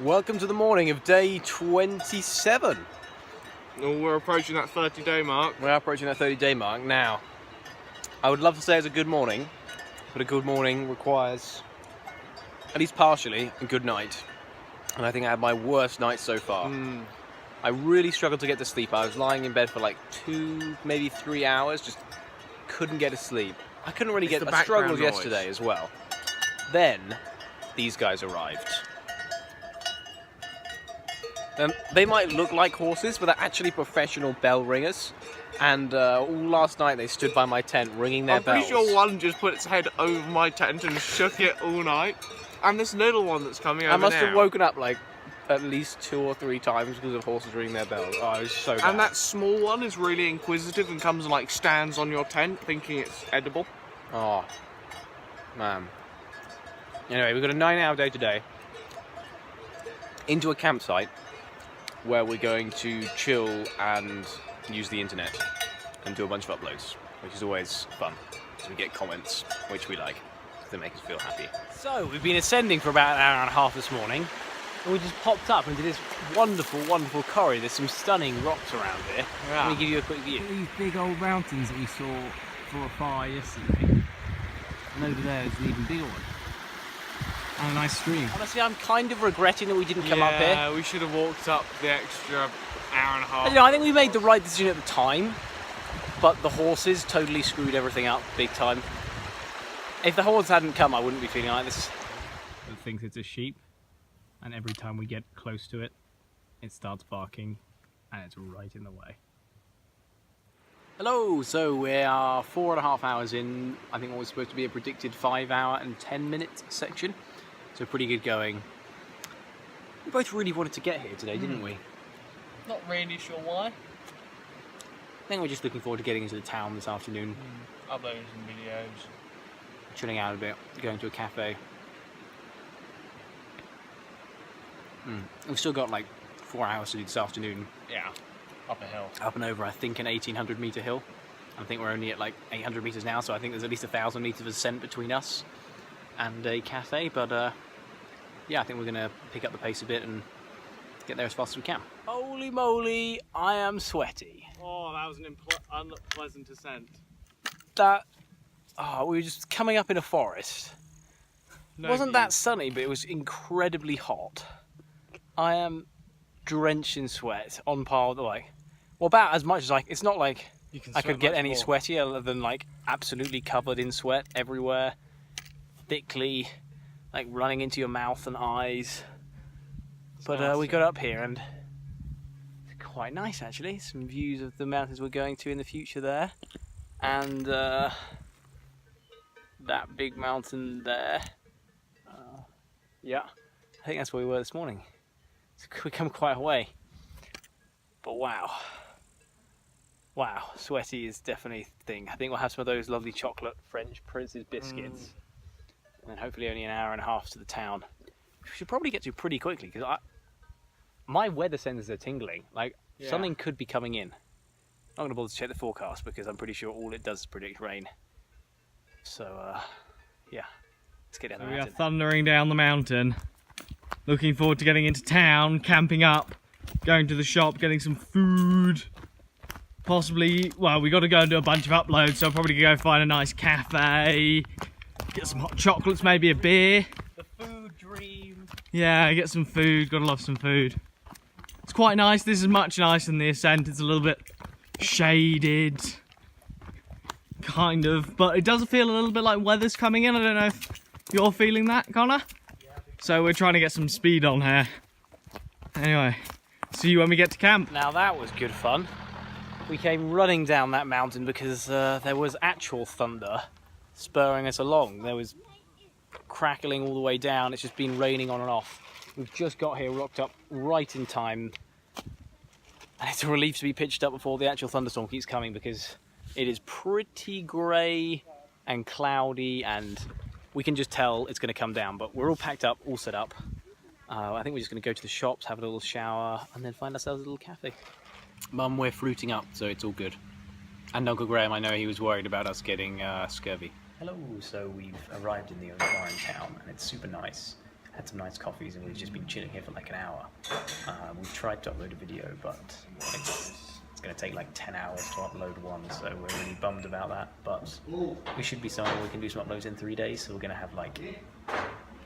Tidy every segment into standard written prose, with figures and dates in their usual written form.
Welcome to the morning of day 27. Oh, we're approaching that 30-day mark. We're approaching that 30-day mark. Now, I would love to say it's a good morning, but a good morning requires, at least partially, a good night. And I think I had my worst night so far. I really struggled to get to sleep. I was lying in bed for like 2, maybe 3 hours, just couldn't get to sleep. I couldn't really get. I struggled yesterday as well. Then, these guys arrived. They might look like horses, but they're actually professional bell ringers. And all last night they stood by my tent ringing their bells. I'm pretty sure one just put its head over my tent and shook it all night. And this little one that's coming over now. I must have woken up like at least 2 or 3 times because of horses ringing their bells. Oh, it was so bad. And that small one is really inquisitive and comes and like stands on your tent thinking it's edible. Oh, man. Anyway, we've got a 9-hour day today. Into a campsite where we're going to chill and use the internet and do a bunch of uploads, which is always fun. So we get comments, which we like, because they make us feel happy. So we've been ascending for about an hour and a half this morning, and we just popped up into this wonderful, wonderful corrie. There's some stunning rocks around here. Yeah. Let me give you a quick view. These big old mountains that we saw for a fire yesterday, and over there is an even bigger one. And a nice stream. Honestly, I'm kind of regretting that we didn't come up here. Yeah, we should have walked up the extra hour and a half. You know, I think we made the right decision at the time, but the horses totally screwed everything up big time. If the horse hadn't come, I wouldn't be feeling like this. It thinks it's a sheep, and every time we get close to it, it starts barking, and it's right in the way. Hello, so we are 4.5 hours in, I think what was supposed to be a predicted 5-hour and 10-minute section. So pretty good going. We both really wanted to get here today, didn't we? Not really sure why. I think we're just looking forward to getting into the town this afternoon. Uploading some videos. Chilling out a bit, going to a cafe. We've still got like 4 hours to do this afternoon. Yeah, up a hill. Up and over, I think, an 1,800 metre hill. I think we're only at like 800 metres now, so I think there's at least 1,000 metres of ascent between us and a cafe, but yeah, I think we're going to pick up the pace a bit and get there as fast as we can. Holy moly, I am sweaty. Oh, that was an unpleasant ascent. We were just coming up in a forest. It wasn't that sunny, but it was incredibly hot. I am drenched in sweat on par with well, about as much as it's not like I could get any sweatier other than like absolutely covered in sweat everywhere. Thickly, like running into your mouth and eyes. But we got up here and it's quite nice actually. Some views of the mountains we're going to in the future there. And that big mountain there. Yeah, I think that's where we were this morning. We've come quite a way. But wow, sweaty is definitely a thing. I think we'll have some of those lovely chocolate French Prince's biscuits. And then hopefully only an hour and a half to the town. We should probably get to pretty quickly because my weather sensors are tingling. Something could be coming in. I'm not going to bother to check the forecast because I'm pretty sure all it does is predict rain. So yeah, let's get down the mountain. We are thundering down the mountain. Looking forward to getting into town, camping up, going to the shop, getting some food. Possibly, well, we got to go and do a bunch of uploads, so I'll probably go find a nice cafe, get some hot chocolates, maybe a beer. The food dream. Yeah, get some food, gotta love some food. It's quite nice, this is much nicer than the ascent, it's a little bit shaded, kind of, but it does feel a little bit like weather's coming in. I don't know if you're feeling that, Connor? So we're trying to get some speed on here. Anyway, see you when we get to camp. Now that was good fun. We came running down that mountain because there was actual thunder spurring us along. There was crackling all the way down. It's just been raining on and off. We've just got here, rocked up right in time. And it's a relief to be pitched up before the actual thunderstorm keeps coming because it is pretty grey and cloudy and we can just tell it's going to come down, but we're all packed up, all set up. I think we're just going to go to the shops, have a little shower, and then find ourselves a little cafe. Mum, we're fruiting up, so it's all good. And Uncle Graham, I know he was worried about us getting scurvy. Hello, so we've arrived in the Orange town, and it's super nice. had some nice coffees, and we've just been chilling here for like an hour. We've tried to upload a video, but it's going to take like 10 hours to upload one, so we're really bummed about that. But we should be somewhere we can do some uploads in 3 days, so we're going to have like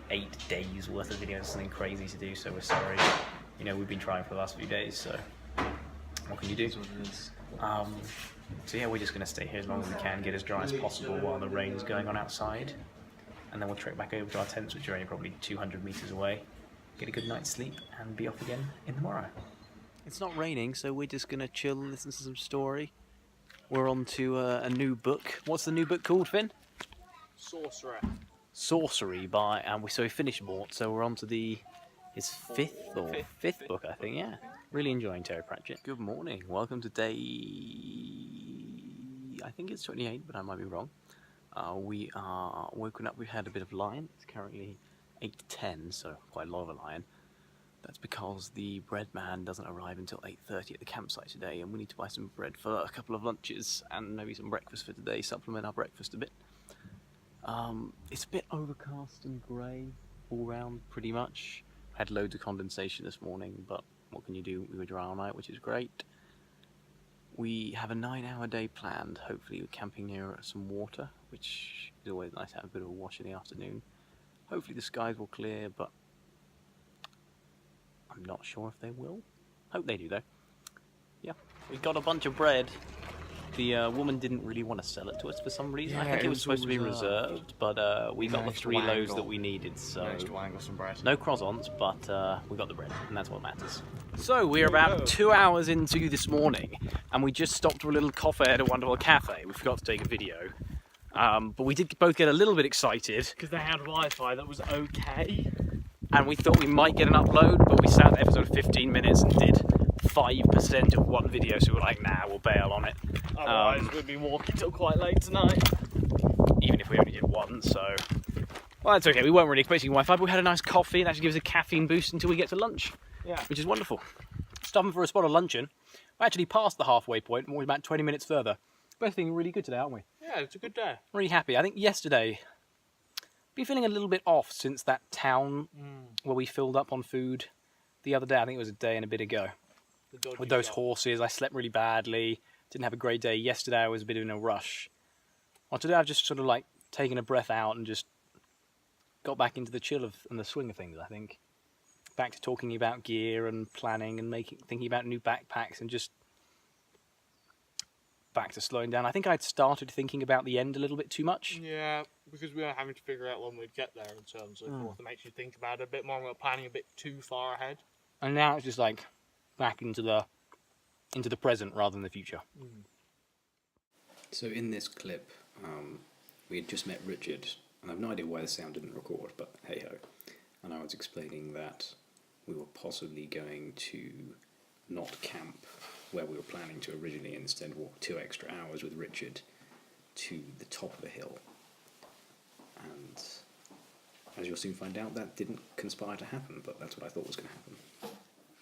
8 days worth of videos, something crazy to do, so we're sorry. You know, we've been trying for the last few days, so what can you do? So yeah, we're just going to stay here as long as we can, get as dry as possible while the rain's going on outside, and then we'll trek back over to our tents, which are only probably 200 meters away, get a good night's sleep, and be off again in the morrow. It's not raining, so we're just going to chill and listen to some story. We're on to a new book. What's the new book called, Finn? Sorcery by, and we finished Mort, so we're on to his fifth book, I think. Yeah, really enjoying Terry Pratchett. Good morning, welcome to day, I think it's 28, but I might be wrong. We are woken up. We've had a bit of lion. It's currently 8 to 10, so quite a lot of a lion. That's because the bread man doesn't arrive until 8:30 at the campsite today, and we need to buy some bread for a couple of lunches and maybe some breakfast for today, supplement our breakfast a bit. It's a bit overcast and grey all round, pretty much. Had loads of condensation this morning, but what can you do? We were dry all night, which is great. We have a 9-hour day planned. Hopefully we're camping near some water, which is always nice to have a bit of a wash in the afternoon. Hopefully the skies will clear, but I'm not sure if they will. Hope they do though. Yeah, we got a bunch of bread. The woman didn't really want to sell it to us for some reason. I think it was supposed to be reserved, but we got the 3 loaves that we needed, so some bread. no croissants, but we got the bread, and that's what matters. So we're about 2 hours into this morning, and we just stopped for a little coffee at a wonderful cafe. We forgot to take a video, but we did both get a little bit excited Because they had Wi-Fi that was okay. and we thought we might get an upload, but we sat there for sort of 15 minutes and did 5% of one video, so we were like, nah, we'll bail on it. Otherwise we'd be walking till quite late tonight. Even if we only did one, so... Well, that's okay, we weren't really expecting Wi-Fi, but we had a nice coffee, and that actually gives us a caffeine boost until we get to lunch. Yeah. Which is wonderful. Stopping for a spot of luncheon. We're actually past the halfway point, and we're about 20 minutes further. We're feeling really good today, aren't we? Yeah, it's a good day. Really happy. I think yesterday, been feeling a little bit off since that town where we filled up on food the other day. I think it was a day and a bit ago. With those horses, I slept really badly. Didn't have a great day. Yesterday I was a bit in a rush. Well, today I've just sort of like taken a breath out and just got back into the chill and the swing of things, I think. Back to talking about gear and planning and thinking about new backpacks and just back to slowing down. I think I'd started thinking about the end a little bit too much. Yeah, because we were having to figure out when we'd get there in terms of what makes you think about it a bit more. We were planning a bit too far ahead. And now it's just like back into the present rather than the future. So in this clip, we had just met Richard, and I have no idea why the sound didn't record, but hey ho. And I was explaining that we were possibly going to not camp where we were planning to originally, instead walk 2 extra hours with Richard to the top of the hill. And as you'll soon find out, that didn't conspire to happen, but that's what I thought was going to happen.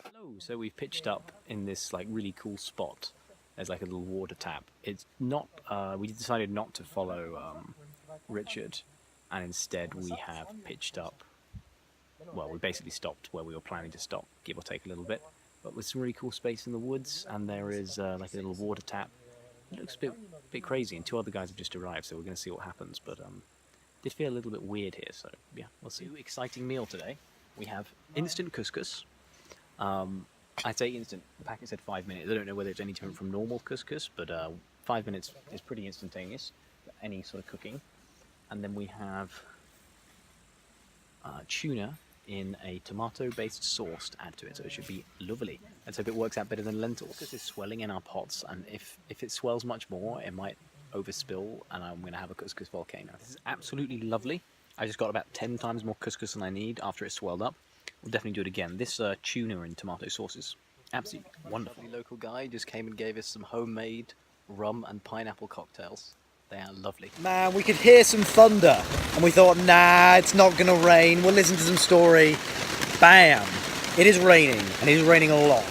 Hello, so we've pitched up in this like really cool spot. There's like a little water tap. It's not, we decided not to follow Richard, and instead we have pitched up, well, we basically stopped where we were planning to stop, give or take a little bit, but with some really cool space in the woods, and there is like a little water tap. It looks a bit crazy, and 2 other guys have just arrived, so we're going to see what happens, but did feel a little bit weird here, so yeah, we'll see. Exciting meal today. We have instant couscous. I'd say instant. The packet said 5 minutes. I don't know whether it's any different from normal couscous, but 5 minutes is pretty instantaneous for any sort of cooking. And then we have tuna in a tomato-based sauce to add to it, so it should be lovely. Let's hope it works out better than lentils. This is swelling in our pots, and if it swells much more, it might overspill, and I'm going to have a couscous volcano. This is absolutely lovely. I just got about 10 times more couscous than I need after it swelled up. We'll definitely do it again. This tuna in tomato sauce is absolutely wonderful. The local guy just came and gave us some homemade rum and pineapple cocktails. They are lovely. Man, we could hear some thunder, and we thought, nah, it's not gonna rain. We'll listen to some story. Bam! It is raining, and it is raining a lot.